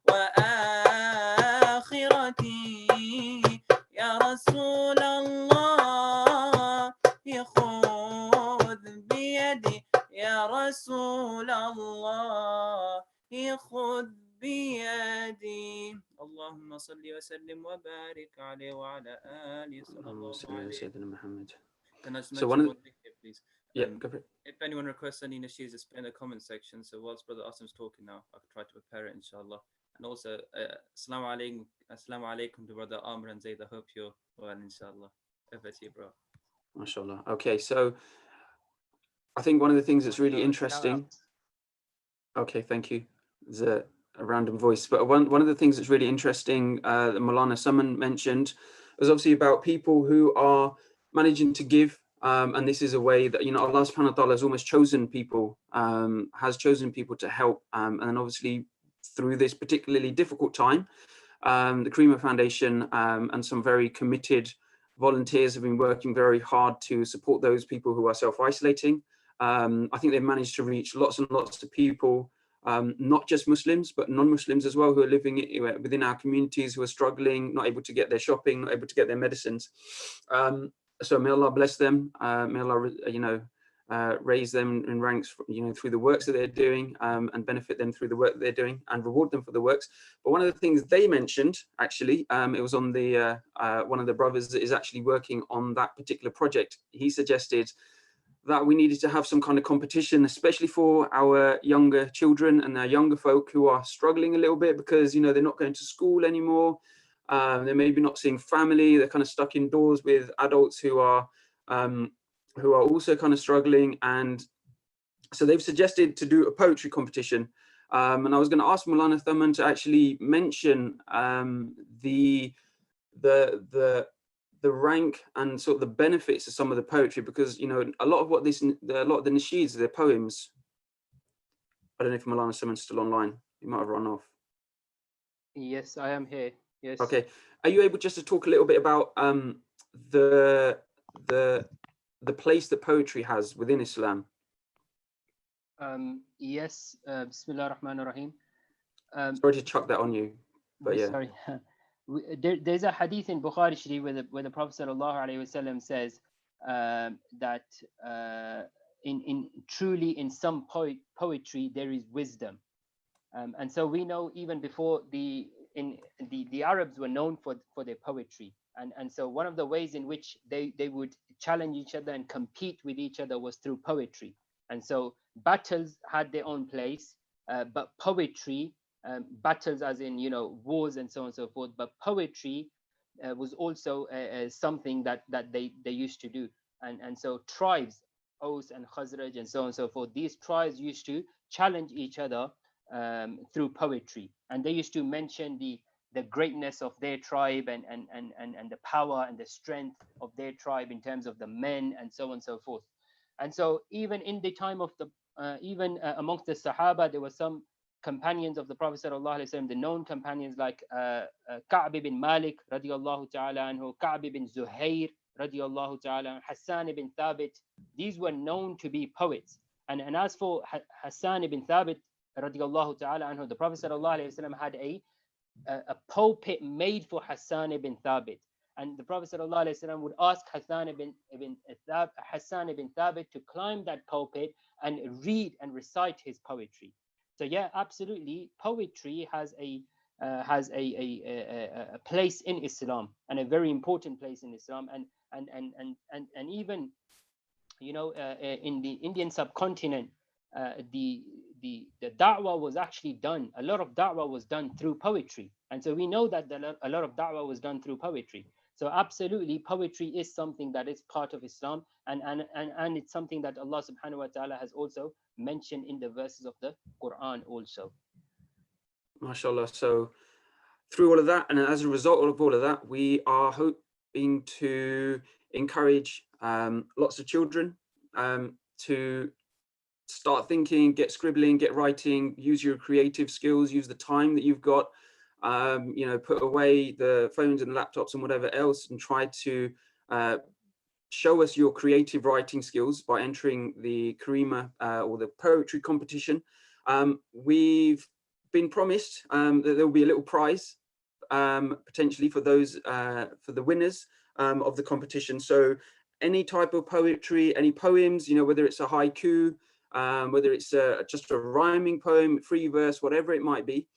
وآخرتي يا رسول الله خذ بيدي يا رسول الله خذ بيدي اللهم صل وسلم وبارك عليه وعلى آله صلى الله عليه وسلم. Can I just So mention one thing here, please? go for it. If anyone requests any nasheeds, it's in the comment section. So whilst Brother Asim's talking now, I'll try to prepare it, inshallah. And also, assalamu alaikum to Brother Amr and Zaid. I hope you're well, inshallah. Over to you, bro. MashaAllah. Okay, so I think one of the things that's really interesting. Okay, thank you. There's a random voice, but one of the things that's really interesting that Maulana Saman mentioned was obviously about people who are managing to give, and this is a way that, you know, Allah subhanahu wa ta'ala has almost chosen people, to help, and then obviously through this particularly difficult time, the Karima Foundation and some very committed volunteers have been working very hard to support those people who are self-isolating. I think they've managed to reach lots and lots of people, not just Muslims, but non-Muslims as well, who are living within our communities, who are struggling, not able to get their shopping, not able to get their medicines. So may Allah bless them. May Allah, raise them in ranks, through the works that they're doing, and benefit them through the work that they're doing, and reward them for the works. But one of the things they mentioned, actually, it was on the one of the brothers that is actually working on that particular project. He suggested that we needed to have some kind of competition, especially for our younger children and our younger folk who are struggling a little bit because, they're not going to school anymore. They're maybe not seeing family. They're kind of stuck indoors with adults who are also kind of struggling. And so they've suggested to do a poetry competition. And I was going to ask Maulana Thaman to actually mention the rank and sort of the benefits of some of the poetry, because a lot of the nasheeds, they're poems. I don't know if Maulana Thaman's still online. He might have run off. Yes, I am here. Yes. Okay. Are you able just to talk a little bit about the place that poetry has within Islam? Yes. Bismillah ar-Rahman ar-Rahim. Sorry to chuck that on you, but yeah. Sorry. There's a hadith in Bukhari Sharif where the Prophet ﷺ says that in some poetry there is wisdom, and so we know even before the Arabs were known for their poetry, and so one of the ways in which they would challenge each other and compete with each other was through poetry. And so battles had their own place, but poetry, battles as in wars and so on and so forth, but poetry was also something that they used to do. And so tribes, Aus and Khazraj and so on and so forth, these tribes used to challenge each other through poetry, and they used to mention the greatness of their tribe and the power and the strength of their tribe in terms of the men and so on and so forth. And so even in the time of the amongst the Sahaba, there were some companions of the Prophet ﷺ, the known companions like Ka'b ibn Malik radiallahu ta'ala anhu, Ka'b ibn Zuhair radiallahu ta'ala, Hassan ibn Thabit. These were known to be poets. And as for Hassan ibn Thabit radiallahu ta'ala anhu, the Prophet ﷺ had a pulpit made for Hassan ibn Thabit. And the Prophet ﷺ would ask Hassan ibn Thabit to climb that pulpit and read and recite his poetry. So yeah, absolutely, poetry has a has a place in Islam, and a very important place in Islam, and even, you know, in the Indian subcontinent, the da'wah was actually done. A lot of da'wah was done through poetry, and so we know that a lot of da'wah was done through poetry. So absolutely, poetry is something that is part of Islam, and it's something that Allah subhanahu wa ta'ala has also mentioned in the verses of the Quran also. MashaAllah. So through all of that, and as a result of all of that, we are hoping to encourage lots of children to start thinking, get scribbling, get writing, use your creative skills, use the time that you've got, you know, put away the phones and laptops and whatever else, and try to show us your creative writing skills by entering the Karima or the poetry competition. We've been promised that there will be a little prize potentially for those for the winners of the competition. So any type of poetry, any poems, you know, whether it's a haiku, whether it's just a rhyming poem, free verse, whatever it might be,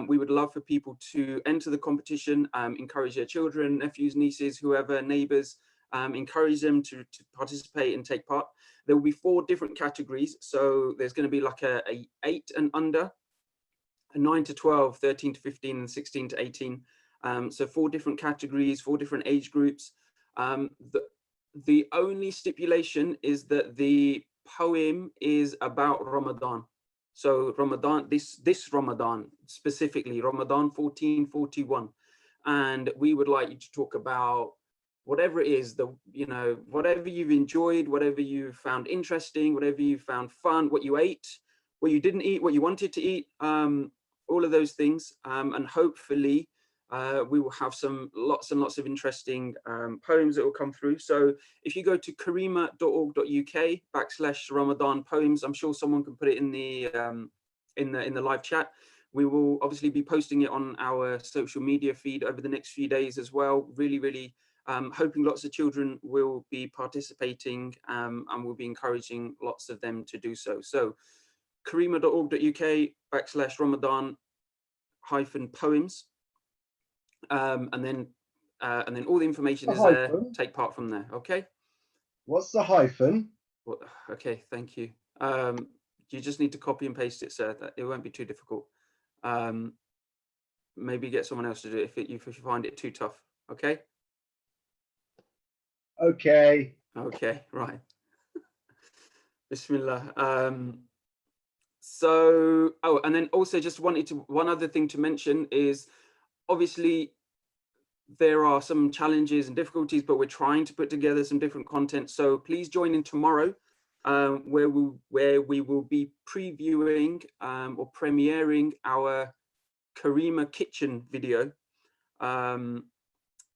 we would love for people to enter the competition, encourage their children, nephews, nieces, whoever, neighbors, encourage them to participate and take part. There will be 4 different categories. So there's going to be like a 8 and under, a 9 to 12, 13 to 15, and 16 to 18. So 4 different categories, 4 different age groups. The only stipulation is that the poem is about Ramadan. So Ramadan, this Ramadan, specifically Ramadan 1441. And we would like you to talk about whatever it is, you know, whatever you've enjoyed, whatever you found interesting, whatever you found fun, what you ate, what you didn't eat, what you wanted to eat, all of those things. And hopefully we will have lots and lots of interesting poems that will come through. So if you go to karima.org.uk/Ramadan poems, I'm sure someone can put it in the live chat. We will obviously be posting it on our social media feed over the next few days as well. Really, really hoping lots of children will be participating, and we'll be encouraging lots of them to do so. So karima.org.uk/Ramadan-poems, and then all the information is there. Take part from there. Okay. What's the hyphen? Well, okay, thank you. You just need to copy and paste it, sir. It won't be too difficult. Maybe get someone else to do it if you find it too tough. Okay. Okay. Okay, right. Bismillah. So, oh, and then also just one other thing to mention is, obviously there are some challenges and difficulties, but we're trying to put together some different content. So please join in tomorrow, where we will be previewing or premiering our Karima kitchen video.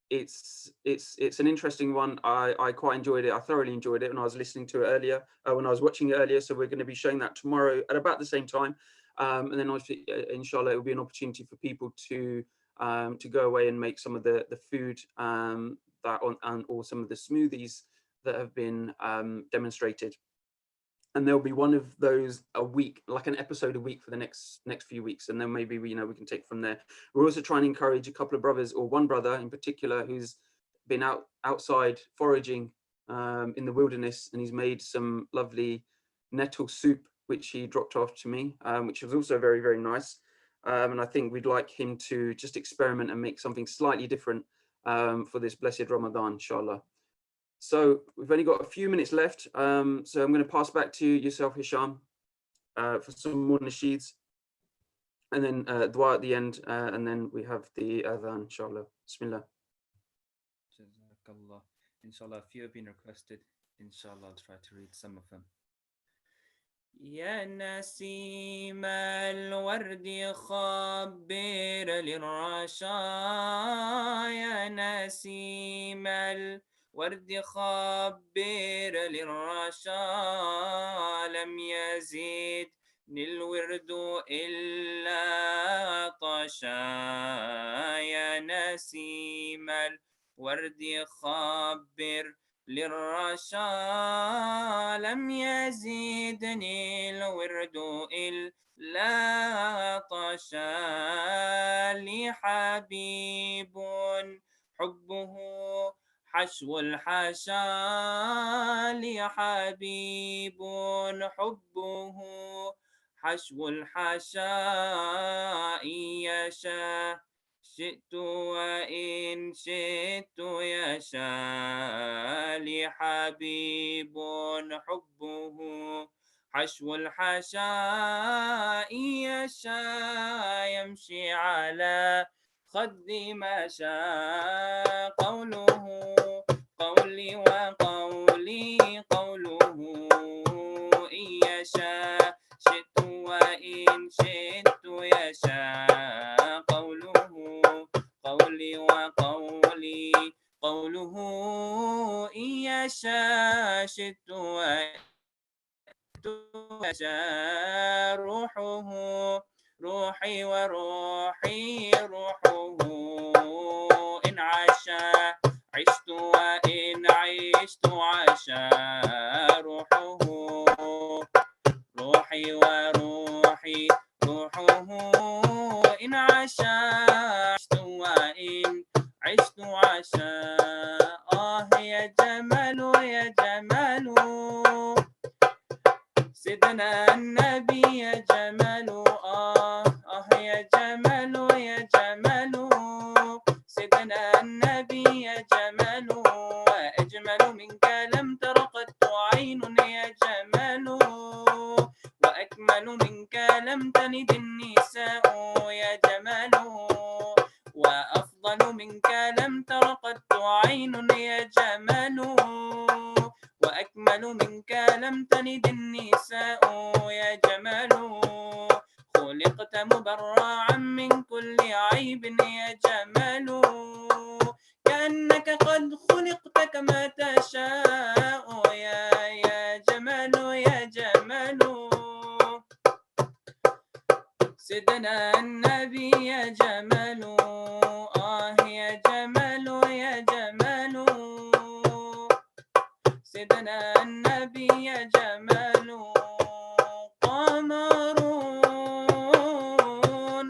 It's an interesting one. I quite enjoyed it. I thoroughly enjoyed it when I was listening to it earlier, when I was watching it earlier. So we're going to be showing that tomorrow at about the same time. And then obviously, inshallah, it will be an opportunity for people to go away and make some of the food or some of the smoothies that have been demonstrated. And there'll be one of those a week, like an episode a week for the next few weeks, and then maybe we can take from there. We're also trying to encourage a couple of brothers, or one brother in particular, who's been outside foraging in the wilderness, and he's made some lovely nettle soup, which he dropped off to me, which was also very, very nice. And I think we'd like him to just experiment and make something slightly different for this blessed Ramadan, inshallah. So we've only got a few minutes left. So I'm going to pass back to yourself, Hisham, for some more nasheeds, and then dua at the end, and then we have the adhan, inshallah. Bismillah. Jazakallah. Inshallah, a few have been requested. Inshallah, I'll try to read some of them. يا نسيم الورد خبر للرشا يا نسيم الورد خبر للرشا لم يزيد الورد إلا طشا يا نسيم الورد خبر للرشا لم يزدني الورد لا طشى حبيب حبه حشو الحاشا حبيب حبه حشو الحاشا يشاء شئت وإن شئت يشاء لي حبيب حبه حشو الحاشا يشاء يمشي على خد ما شاء قوله قولي وقولي قوله إن يشاء شئت وإن شئت يشاء قوله قولي وقولي قوله إن يشاء شئت وإن يشاء روحه روحي وروحي روحه إن عاشا عشت وإن عشت عاشا روحه روحي وروحي روحه إن عاشا عشت وإن عشت عاشا يا جمال يا جمال سيدنا النبي يا جمال يا جمال يا جمال سيدنا النبي يا جمال وأجمل منك لم تر قط عين يا جمال وأكمل منك لم تلد النساء يا جمال وأفضل منك لم تر قط عين يا جمال وأكمل منك لم تلد النساء يا جمال خلقت مبرعا من كل عيب يا جمال كأنك قد خلقت كما تشاء يا جمال يا جمال سيدنا النبي يا جمال يا جمال يا جمال سيدنا النبي يا جمال قمرون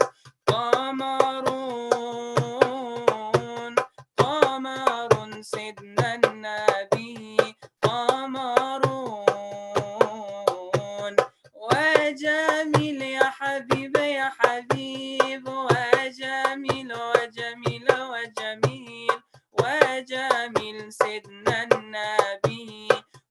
قمرون قمر سيدنا النبي قمرون وجميل يا حبيب يا حبيب وجميل وجميل وجميل وجميل سيدنا النبي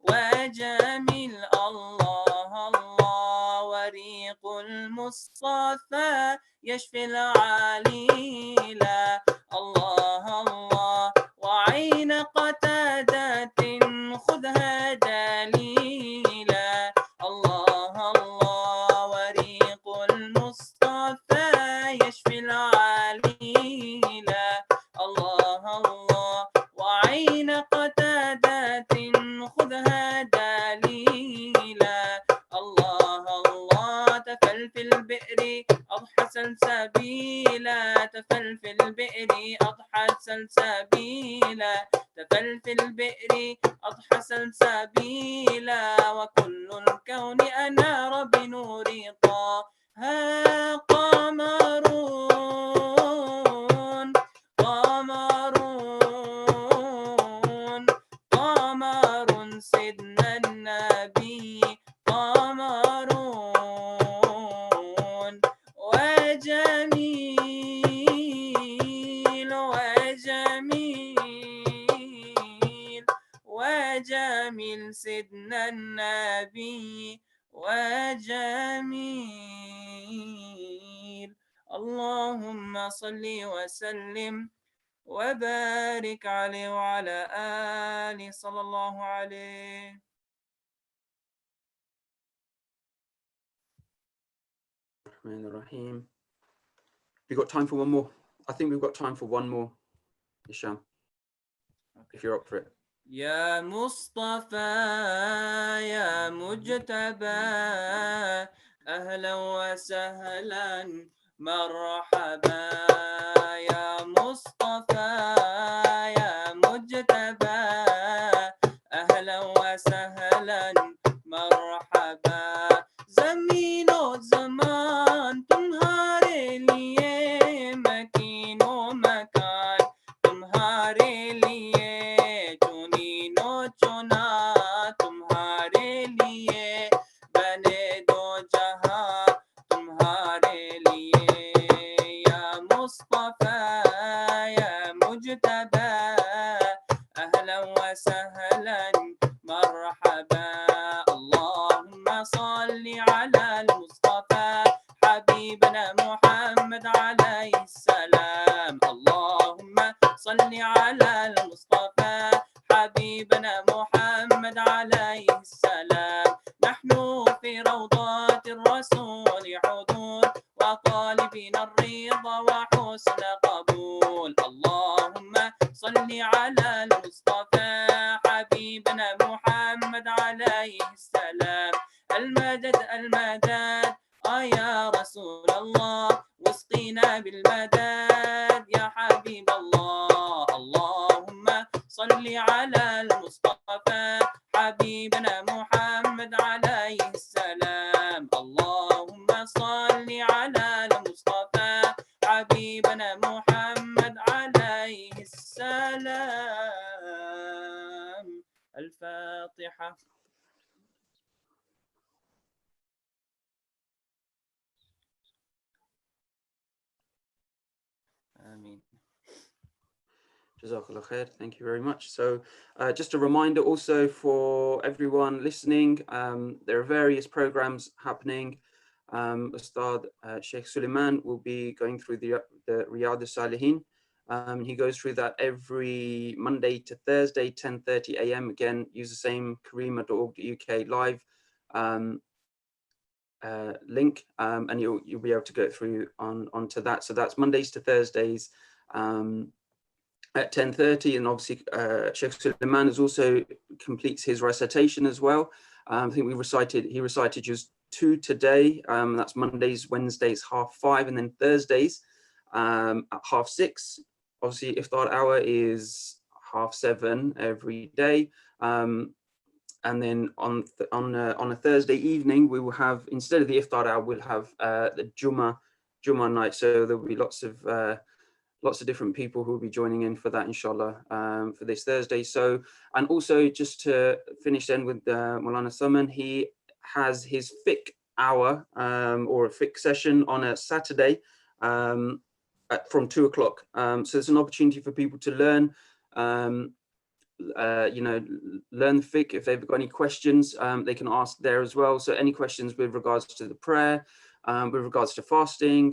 وجميل الله الله وريق المصطفى يشفي العليل الله الله وعين قتادة خذها دليلا الله الله وريق المصطفى يشفي العليل الله الله وعين قتادة خذها دليلا الله الله تفل في البئر أضحى سلسبيلا تفل في البئر أضحى سلسبيلا تفل في البئر أضحى سلسبيلا وكل الكون أنار بنور طه قمرون قمرون قمر سيدنا النبي قمرون وجميل وجميل وجميل سيدنا النبي وجميل اللهم صل وسلم وبارك عليه وعلى آله صلى الله عليه. Rahim. We've got time for one more. I think we've got time for one more, Hisham, if you're up for it. يا مصطفى يا مجتبى أهلا وسهلا مرحبا يا مصطفى يا مجتبى أهلا وسهلا مرحبا زميل زمان المجتبى أهلا وسهلا مرحبا اللهم صل على المصطفى حبيبنا محمد عليه السلام اللهم صل على المصطفى حبيبنا محمد عليه السلام نحن في روضات الرسول حضور وطالبين الرضا وحسن قبول اللهم صل على المصطفى حبيبنا محمد عليه السلام المدد المدد يا رسول الله واسقينا بالمدد يا حبيب الله اللهم صل على المصطفى حبيبنا محمد عليه السلام اللهم صل على المصطفى حبيبنا محمد عليه السلام الفاتحة آمين. Jazakallah khair. Thank you very much. So just a reminder also for everyone listening, there are various programs happening. Ustad Sheikh Suleiman will be going through the Riyadh al-Salihin. He goes through that every Monday to Thursday, 10:30 a.m. Again, use the same karima.org.uk live link, and you'll be able to go through onto that. So that's Mondays to Thursdays. At 10:30, and obviously Sheikh Suleiman also completes his recitation as well. I think he recited just 2 today. That's Mondays, Wednesdays 5:30, and then Thursdays at 6:30. Obviously, iftar hour is 6:30 every day. And then on a Thursday evening, we will have, instead of the iftar hour, we'll have the Jummah night. So there'll be lots of different people who will be joining in for that, inshallah, for this Thursday. So, and also just to finish then with Maulana Saman, he has his fiqh hour or a fiqh session on a Saturday from 2:00. So it's an opportunity for people to learn, learn the fiqh. If they've got any questions, they can ask there as well. So any questions with regards to the prayer, with regards to fasting,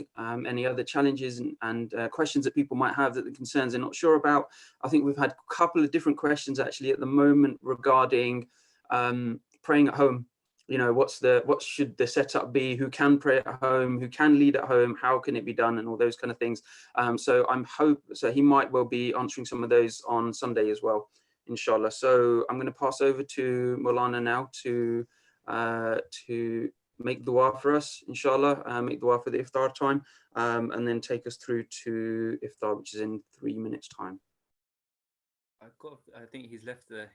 any other challenges and questions that people might have, that the concerns they're not sure about. I think we've had a couple of different questions actually at the moment regarding praying at home. What should the setup be? Who can pray at home? Who can lead at home? How can it be done? And all those kind of things. So he might well be answering some of those on Sunday as well, inshallah. So I'm going to pass over to Maulana now to make dua for us, inshallah, make dua for the iftar time, and then take us through to iftar, which is in 3 minutes time. I think he's left the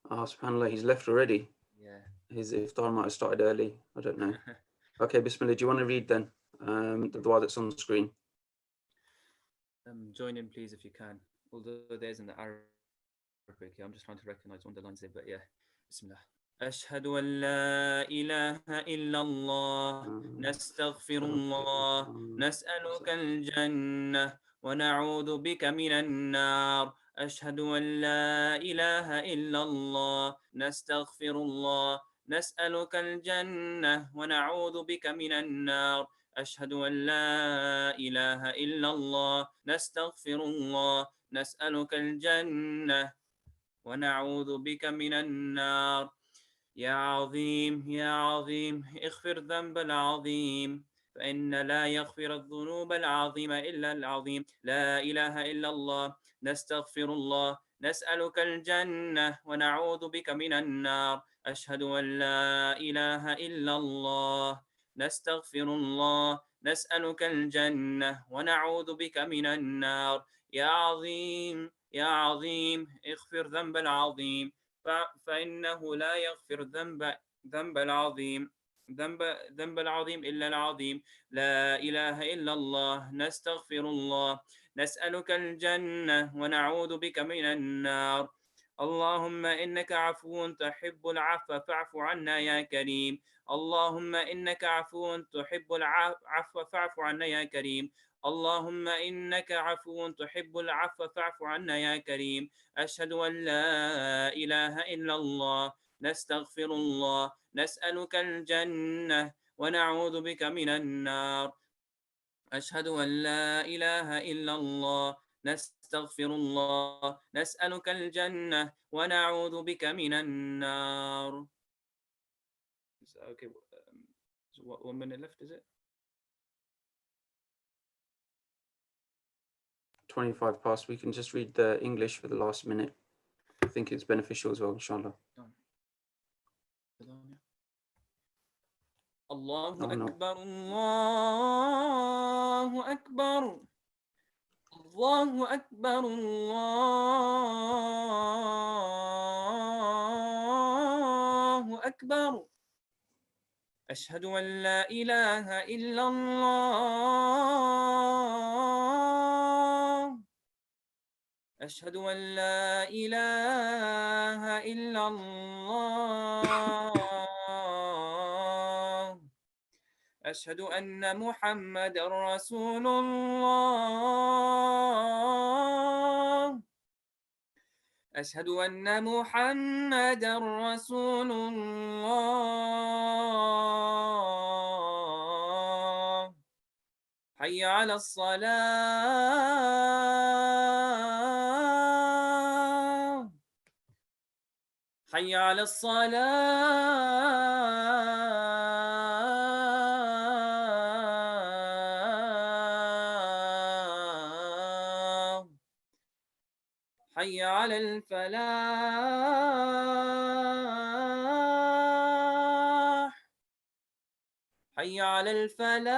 SubhanAllah, he's left already. Yeah. His iftar might have started early, I don't know. Okay, Bismillah, do you want to read then the dua that's on the screen? Join in please if you can, although there's in the Arabic. I'm just trying to recognize one of the lines there, but yeah. Bismillah. أشهد أن لا إله إلا الله نستغفر الله نسألك الجنة ونعوذ بك من النار أشهد أن لا إله إلا الله نستغفر الله نسألك الجنة ونعوذ بك من النار أشهد أن لا إله إلا الله نستغفر الله نسألك الجنة ونعوذ بك من النار يا عظيم يا عظيم اغفر ذنب العظيم فإن لا يغفر الذنوب العظيم إلا العظيم لا إله إلا الله نستغفر الله نسألك الجنة ونعوذ بك من النار أشهد أن لا إله إلا الله نستغفر الله نسألك الجنة ونعوذ بك من النار يا عظيم يا عظيم اغفر ذنب العظيم فإنه لا يغفر ذنب العظيم ذنب العظيم إلا العظيم لا إله إلا الله نستغفر الله نسألك الجنة ونعوذ بك من النار اللهم إنك عفو تحب العفو فاعف عنا يا كريم اللهم إنك عفو تحب العفو فاعف عنا يا كريم اللهم إنك عفو تحب العفو فاعف عنا يا كريم. أشهد أن لا إله إلا الله، نستغفر الله، نسألك الجنة ونعوذ بك من النار. أشهد أن لا إله إلا الله، نستغفر الله، نسألك الجنة ونعوذ بك من النار. Okay, so 1 minute left, is it? 25 past. We can just read the English for the last minute. I think it's beneficial as well, inshallah. الله Oh, no. أكبر الله أكبر الله أكبر الله أكبر. أشهد أن لا إله إلا الله. أشهد أن لا إله إلا الله. أشهد أن محمد رسول الله. أشهد أن محمد رسول الله. حي على الصلاة. حي على الصلاة. حي على الفلاح. حي على الفلاح.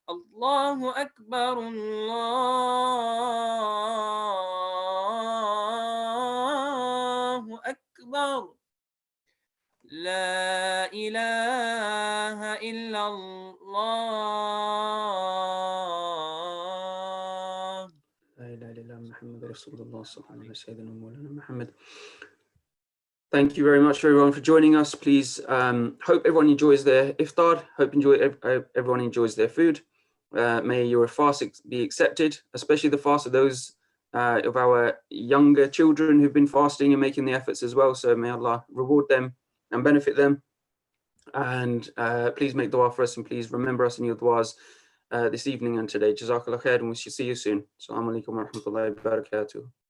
الله أكبر الله أكبر. لا إله إلا الله. لا إله إلا الله محمد رسول الله صلى الله عليه وسلم. Muhammad. Thank you very much everyone for joining us. Please hope everyone enjoys their iftar. Hope everyone enjoys their food. May your fast be accepted, especially the fast of those of our younger children who've been fasting and making the efforts as well. So may Allah reward them and benefit them. And please make dua for us, and please remember us in your duas this evening and today. Jazakallah khair, and we shall see you soon. Assalamu alaikum wa rahmatullahi wa barakatuh.